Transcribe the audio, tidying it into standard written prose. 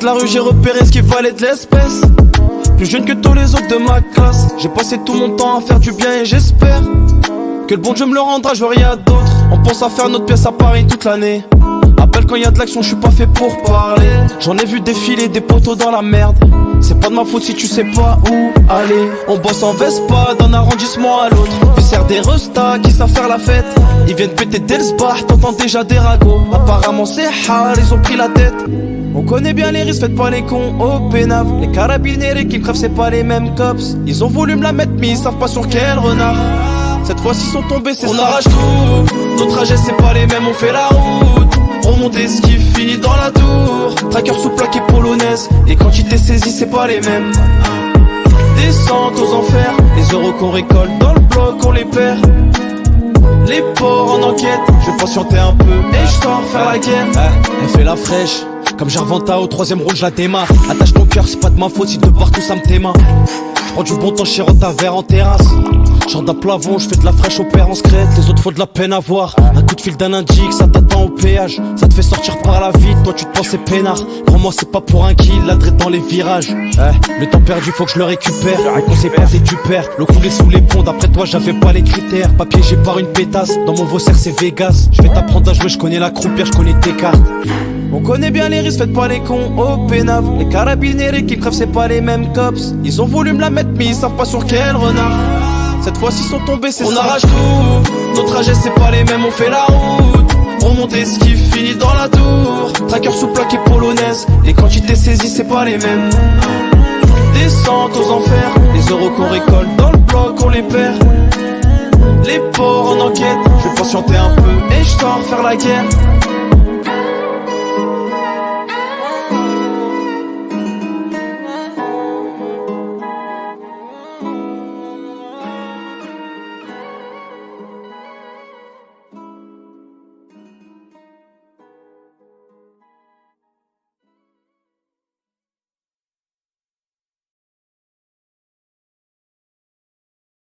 de la rue, j'ai repéré ce qui valait de l'espèce. Plus jeune que tous les autres de ma classe. J'ai passé tout mon temps à faire du bien et j'espère que le bon Dieu me le rendra, je veux rien d'autre. On pense à faire notre pièce à Paris toute l'année. Appelle quand y a de l'action, je suis pas fait pour parler. J'en ai vu défiler des poteaux dans la merde. C'est pas de ma faute si tu sais pas où aller. On bosse en Vespa d'un arrondissement à l'autre. Puis sert des restas qui savent faire la fête. Ils viennent péter Delsbach, t'entends déjà des ragots. Apparemment c'est hard, ils ont pris la tête. On connaît bien les risques, faites pas les cons au pénave. Les carabiniers qui crèvent, c'est pas les mêmes cops. Ils ont voulu me la mettre mais ils savent pas sur quel renard. Cette fois-ci sont tombés, c'est ça. On arrache tout, nos trajets c'est pas les mêmes, on fait la route. Remonter ce qui finit dans la tour. Tracker sous plaque et polonaise. Les quantités saisies c'est pas les mêmes. Descente aux enfers. Les euros qu'on récolte dans le bloc on les perd. Les porcs en enquête. Je vais patienter un peu et je sors faire la guerre. Elle fait la fraîche. Comme Jarvanta au troisième rôle, je la démarre. Attache ton cœur, c'est pas de ma faute si de partout ça me téma. Prends du bon temps chez Rota vert en terrasse. Genre d'un plavon, je fais de la fraîche au père en secrète. Les autres faut de la peine à voir. Un coup de fil d'un indique, ça t'attend au péage. Ça te fait sortir par la vie, toi tu te pensais peinard. Crois-moi c'est pas pour un kill, la traite dans les virages. Le temps perdu faut que je le récupère. Qu'on s'est passé tu perds. L'eau coulée sous les ponts, d'après toi j'avais pas les critères. Pas piégé par une pétasse, dans mon Vaussaire c'est Vegas. Je vais t'apprendre à jouer, je connais la croupière, je connais tes cartes. On connaît bien les risques, faites pas les cons au pénave. Les carabiniers qui crèvent c'est pas les mêmes cops. Ils ont voulu me la mettre mais ils savent pas sur quel renard. Cette fois-ci sont tombés, c'est on ça. Arrache tout, nos trajets c'est pas les mêmes, on fait la route. Remonter ce qui finit dans la tour. Tracker sous plaque et polonaise. Les quantités saisies c'est pas les mêmes. Descente aux enfers. Les euros qu'on récolte dans le bloc on les perd. Les porcs en enquête. Je vais patienter un peu et je sors faire la guerre.